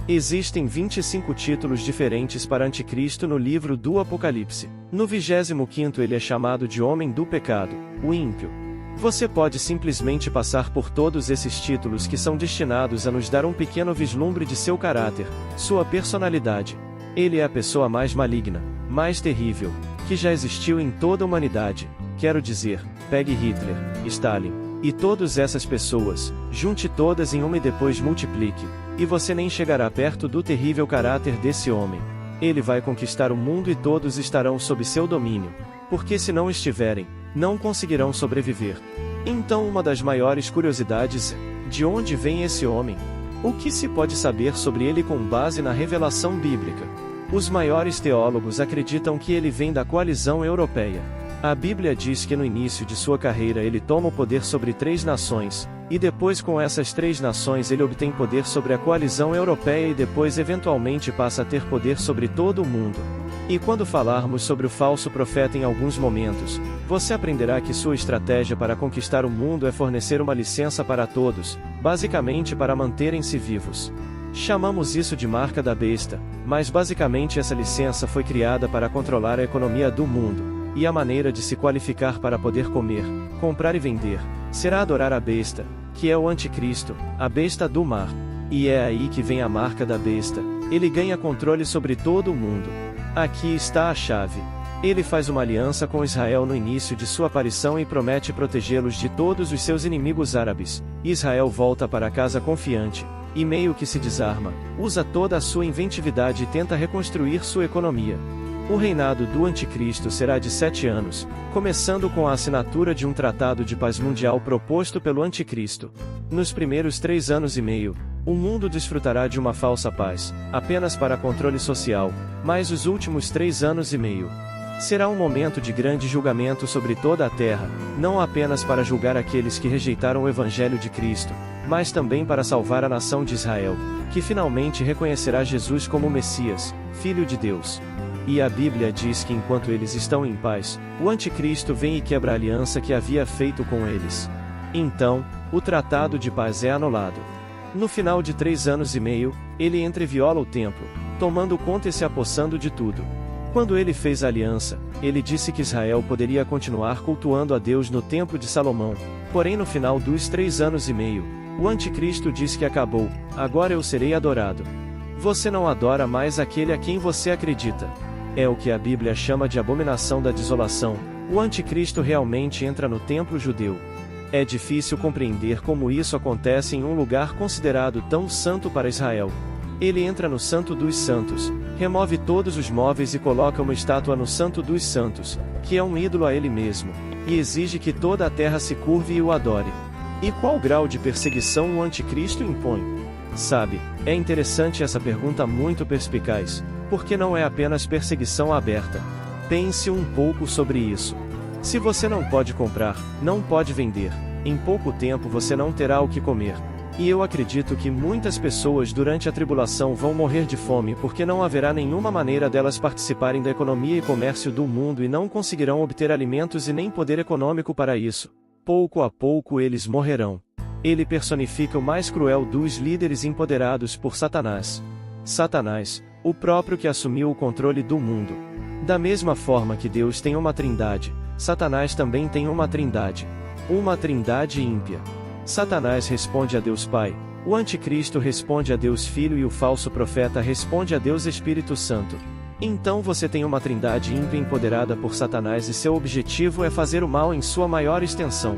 Existem 25 títulos diferentes para Anticristo no livro do Apocalipse. No 25º ele é chamado de Homem do Pecado, o ímpio. Você pode simplesmente passar por todos esses títulos que são destinados a nos dar um pequeno vislumbre de seu caráter, sua personalidade. Ele é a pessoa mais maligna, mais terrível, que já existiu em toda a humanidade. Quero dizer, pegue Hitler, Stalin, e todas essas pessoas, junte todas em uma e depois multiplique, e você nem chegará perto do terrível caráter desse homem. Ele vai conquistar o mundo e todos estarão sob seu domínio, porque se não estiverem, não conseguirão sobreviver. Então uma das maiores curiosidades é, de onde vem esse homem? O que se pode saber sobre ele com base na revelação bíblica? Os maiores teólogos acreditam que ele vem da coalizão europeia. A Bíblia diz que no início de sua carreira ele toma o poder sobre 3 nações, e depois com essas 3 nações ele obtém poder sobre a coalizão europeia e depois eventualmente passa a ter poder sobre todo o mundo. E quando falarmos sobre o falso profeta em alguns momentos, você aprenderá que sua estratégia para conquistar o mundo é fornecer uma licença para todos, basicamente para manterem-se vivos. Chamamos isso de marca da besta, mas basicamente essa licença foi criada para controlar a economia do mundo. E a maneira de se qualificar para poder comer, comprar e vender, será adorar a besta, que é o anticristo, a besta do mar. E é aí que vem a marca da besta. Ele ganha controle sobre todo o mundo. Aqui está a chave. Ele faz uma aliança com Israel no início de sua aparição e promete protegê-los de todos os seus inimigos árabes. Israel volta para casa confiante, e meio que se desarma, usa toda a sua inventividade e tenta reconstruir sua economia. O reinado do Anticristo será de 7 anos, começando com a assinatura de um tratado de paz mundial proposto pelo Anticristo. Nos primeiros 3 anos e meio, o mundo desfrutará de uma falsa paz, apenas para controle social, mas os últimos 3 anos e meio será um momento de grande julgamento sobre toda a terra, não apenas para julgar aqueles que rejeitaram o Evangelho de Cristo, mas também para salvar a nação de Israel, que finalmente reconhecerá Jesus como o Messias, Filho de Deus. E a Bíblia diz que enquanto eles estão em paz, o Anticristo vem e quebra a aliança que havia feito com eles. Então, o tratado de paz é anulado. No final de 3 anos e meio, ele entra e viola o templo, tomando conta e se apossando de tudo. Quando ele fez a aliança, ele disse que Israel poderia continuar cultuando a Deus no templo de Salomão, porém no final dos 3 anos e meio, o Anticristo diz que acabou, agora eu serei adorado. Você não adora mais aquele a quem você acredita. É o que a Bíblia chama de abominação da desolação. O Anticristo realmente entra no templo judeu. É difícil compreender como isso acontece em um lugar considerado tão santo para Israel. Ele entra no Santo dos Santos, remove todos os móveis e coloca uma estátua no Santo dos Santos, que é um ídolo a ele mesmo, e exige que toda a terra se curve e o adore. E qual grau de perseguição o Anticristo impõe? Sabe, é interessante essa pergunta muito perspicaz, porque não é apenas perseguição aberta. Pense um pouco sobre isso. Se você não pode comprar, não pode vender, em pouco tempo você não terá o que comer. E eu acredito que muitas pessoas durante a tribulação vão morrer de fome porque não haverá nenhuma maneira delas participarem da economia e comércio do mundo e não conseguirão obter alimentos e nem poder econômico para isso. Pouco a pouco eles morrerão. Ele personifica o mais cruel dos líderes empoderados por Satanás. Satanás, o próprio que assumiu o controle do mundo. Da mesma forma que Deus tem uma trindade, Satanás também tem uma trindade. Uma trindade ímpia. Satanás responde a Deus Pai, o Anticristo responde a Deus Filho e o falso profeta responde a Deus Espírito Santo. Então você tem uma trindade ímpia empoderada por Satanás e seu objetivo é fazer o mal em sua maior extensão.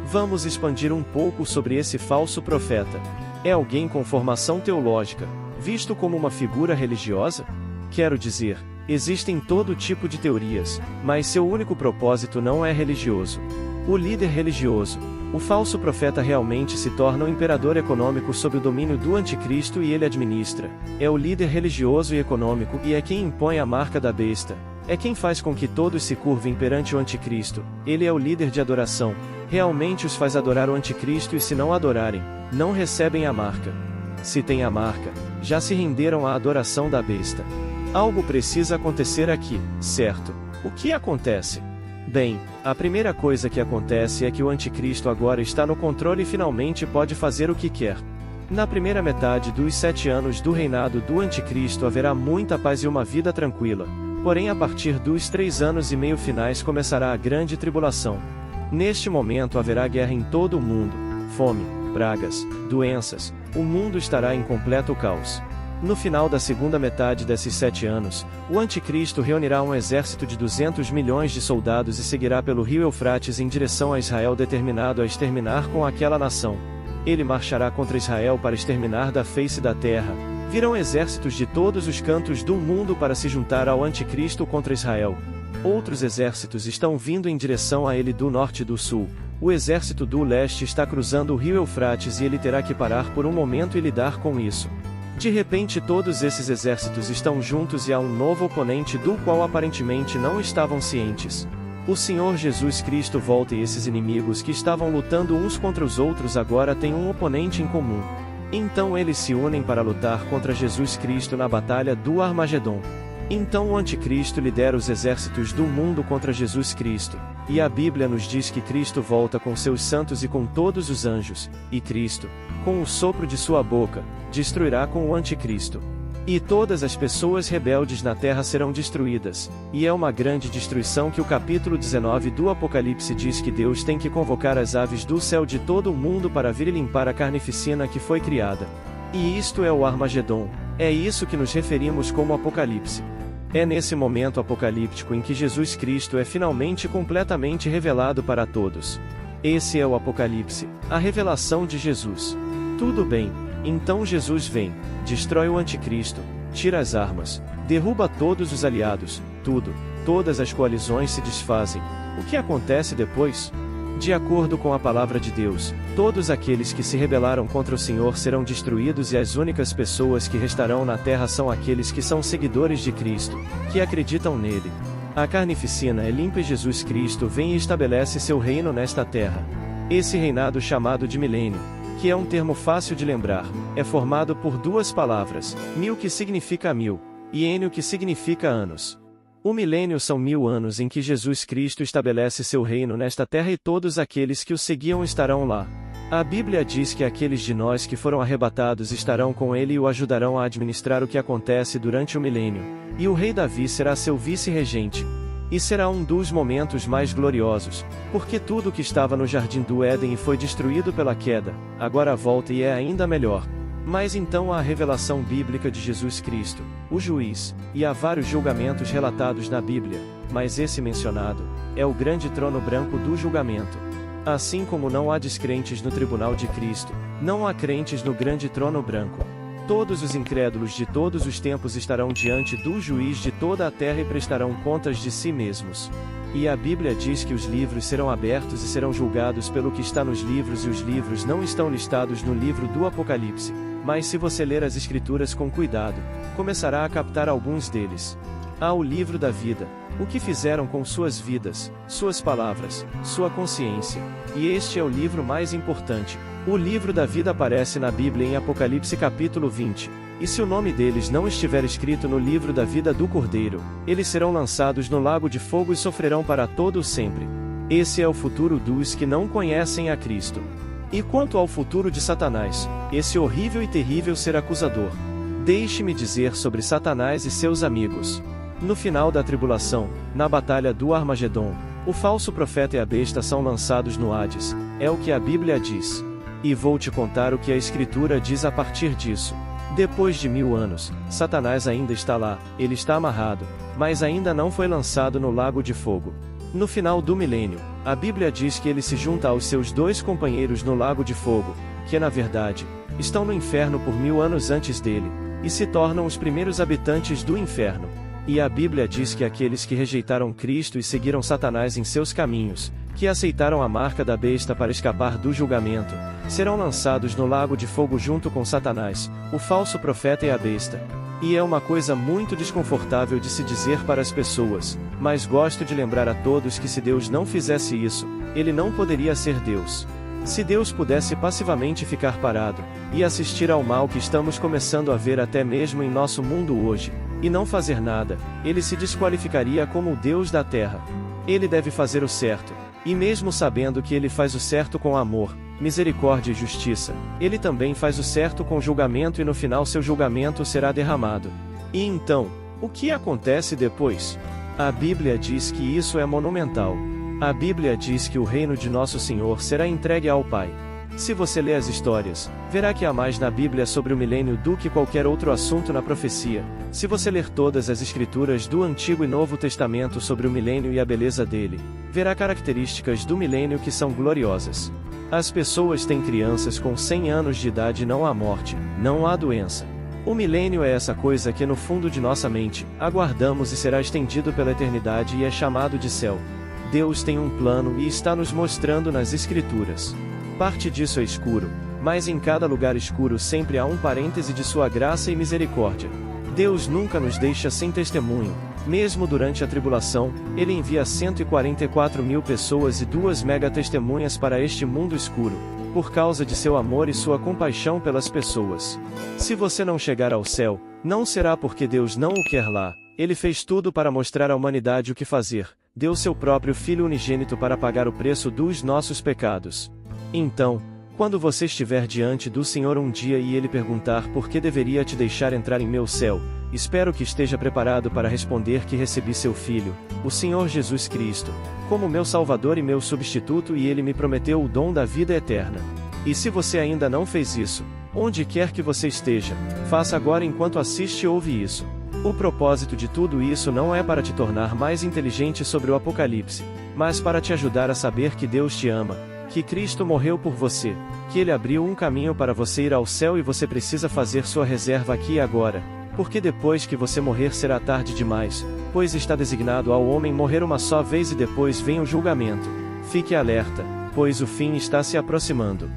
Vamos expandir um pouco sobre esse falso profeta. É alguém com formação teológica, visto como uma figura religiosa? Quero dizer, existem todo tipo de teorias, mas seu único propósito não é religioso. O líder religioso, o falso profeta realmente se torna um imperador econômico sob o domínio do Anticristo e ele administra. É o líder religioso e econômico e é quem impõe a marca da besta. É quem faz com que todos se curvem perante o Anticristo. Ele é o líder de adoração. Realmente os faz adorar o Anticristo e se não adorarem, não recebem a marca. Se têm a marca, já se renderam à adoração da besta. Algo precisa acontecer aqui, certo? O que acontece? Bem, a primeira coisa que acontece é que o Anticristo agora está no controle e finalmente pode fazer o que quer. Na primeira metade dos 7 anos do reinado do Anticristo haverá muita paz e uma vida tranquila, porém a partir dos 3 anos e meio finais começará a grande tribulação. Neste momento haverá guerra em todo o mundo, fome, pragas, doenças, o mundo estará em completo caos. No final da segunda metade desses 7 anos, o Anticristo reunirá um exército de 200 milhões de soldados e seguirá pelo rio Eufrates em direção a Israel, determinado a exterminar com aquela nação. Ele marchará contra Israel para exterminar da face da terra. Virão exércitos de todos os cantos do mundo para se juntar ao Anticristo contra Israel. Outros exércitos estão vindo em direção a ele do norte e do sul. O exército do leste está cruzando o rio Eufrates e ele terá que parar por um momento e lidar com isso. De repente todos esses exércitos estão juntos e há um novo oponente do qual aparentemente não estavam cientes. O Senhor Jesus Cristo volta e esses inimigos que estavam lutando uns contra os outros agora têm um oponente em comum. Então eles se unem para lutar contra Jesus Cristo na batalha do Armagedon. Então o Anticristo lidera os exércitos do mundo contra Jesus Cristo, e a Bíblia nos diz que Cristo volta com seus santos e com todos os anjos, e Cristo, com o sopro de sua boca, destruirá com o Anticristo. E todas as pessoas rebeldes na terra serão destruídas, e é uma grande destruição que o capítulo 19 do Apocalipse diz que Deus tem que convocar as aves do céu de todo o mundo para vir e limpar a carnificina que foi criada. E isto é o Armagedon, é isso que nos referimos como Apocalipse. É nesse momento apocalíptico em que Jesus Cristo é finalmente completamente revelado para todos. Esse é o Apocalipse, a revelação de Jesus. Tudo bem, então Jesus vem, destrói o Anticristo, tira as armas, derruba todos os aliados, todas as coalizões se desfazem. O que acontece depois? De acordo com a palavra de Deus, todos aqueles que se rebelaram contra o Senhor serão destruídos e as únicas pessoas que restarão na terra são aqueles que são seguidores de Cristo, que acreditam nele. A carnificina é limpa e Jesus Cristo vem e estabelece seu reino nesta terra. Esse reinado chamado de milênio, que é um termo fácil de lembrar, é formado por duas palavras, mil que significa 1000, e ênio que significa anos. O milênio são 1000 anos em que Jesus Cristo estabelece seu reino nesta terra e todos aqueles que o seguiam estarão lá. A Bíblia diz que aqueles de nós que foram arrebatados estarão com ele e o ajudarão a administrar o que acontece durante o milênio, e o rei Davi será seu vice-regente. E será um dos momentos mais gloriosos, porque tudo que estava no jardim do Éden e foi destruído pela queda, agora volta e é ainda melhor. Mas então há a revelação bíblica de Jesus Cristo, o juiz, e há vários julgamentos relatados na Bíblia, mas esse mencionado é o grande trono branco do julgamento. Assim como não há descrentes no tribunal de Cristo, não há crentes no grande trono branco. Todos os incrédulos de todos os tempos estarão diante do juiz de toda a terra e prestarão contas de si mesmos. E a Bíblia diz que os livros serão abertos e serão julgados pelo que está nos livros, e os livros não estão listados no livro do Apocalipse, mas se você ler as Escrituras com cuidado, começará a captar alguns deles. Há o livro da vida, o que fizeram com suas vidas, suas palavras, sua consciência, e este é o livro mais importante. O livro da vida aparece na Bíblia em Apocalipse capítulo 20, e se o nome deles não estiver escrito no livro da vida do Cordeiro, eles serão lançados no lago de fogo e sofrerão para todo o sempre. Esse é o futuro dos que não conhecem a Cristo. E quanto ao futuro de Satanás, esse horrível e terrível ser acusador. Deixe-me dizer sobre Satanás e seus amigos. No final da tribulação, na batalha do Armagedon, o falso profeta e a besta são lançados no Hades, é o que a Bíblia diz. E vou te contar o que a Escritura diz a partir disso. Depois de 1000 anos, Satanás ainda está lá, ele está amarrado, mas ainda não foi lançado no lago de fogo. No final do milênio, a Bíblia diz que ele se junta aos seus 2 companheiros no lago de fogo, que na verdade, estão no inferno por 1000 anos antes dele, e se tornam os primeiros habitantes do inferno. E a Bíblia diz que aqueles que rejeitaram Cristo e seguiram Satanás em seus caminhos, que aceitaram a marca da besta para escapar do julgamento, serão lançados no lago de fogo junto com Satanás, o falso profeta e a besta. E é uma coisa muito desconfortável de se dizer para as pessoas, mas gosto de lembrar a todos que se Deus não fizesse isso, ele não poderia ser Deus. Se Deus pudesse passivamente ficar parado, e assistir ao mal que estamos começando a ver até mesmo em nosso mundo hoje, e não fazer nada, ele se desqualificaria como o Deus da terra. Ele deve fazer o certo, e mesmo sabendo que ele faz o certo com amor, misericórdia e justiça. Ele também faz o certo com julgamento e no final seu julgamento será derramado. E então, o que acontece depois? A Bíblia diz que isso é monumental. A Bíblia diz que o reino de nosso Senhor será entregue ao Pai. Se você lê as histórias, verá que há mais na Bíblia sobre o milênio do que qualquer outro assunto na profecia. Se você ler todas as escrituras do Antigo e Novo Testamento sobre o milênio e a beleza dele, verá características do milênio que são gloriosas. As pessoas têm crianças com 100 anos de idade e não há morte, não há doença. O milênio é essa coisa que no fundo de nossa mente, aguardamos e será estendido pela eternidade e é chamado de céu. Deus tem um plano e está nos mostrando nas Escrituras. Parte disso é escuro, mas em cada lugar escuro sempre há um parêntese de sua graça e misericórdia. Deus nunca nos deixa sem testemunho. Mesmo durante a tribulação, Ele envia 144.000 pessoas e 2 mega-testemunhas para este mundo escuro, por causa de seu amor e sua compaixão pelas pessoas. Se você não chegar ao céu, não será porque Deus não o quer lá. Ele fez tudo para mostrar à humanidade o que fazer. Deu seu próprio Filho unigênito para pagar o preço dos nossos pecados. Então, quando você estiver diante do Senhor um dia e Ele perguntar por que deveria te deixar entrar em meu céu, espero que esteja preparado para responder que recebi seu Filho, o Senhor Jesus Cristo, como meu Salvador e meu substituto e Ele me prometeu o dom da vida eterna. E se você ainda não fez isso, onde quer que você esteja, faça agora enquanto assiste e ouve isso. O propósito de tudo isso não é para te tornar mais inteligente sobre o Apocalipse, mas para te ajudar a saber que Deus te ama, que Cristo morreu por você, que Ele abriu um caminho para você ir ao céu e você precisa fazer sua reserva aqui e agora, porque depois que você morrer será tarde demais, pois está designado ao homem morrer uma só vez e depois vem o julgamento. Fique alerta, pois o fim está se aproximando.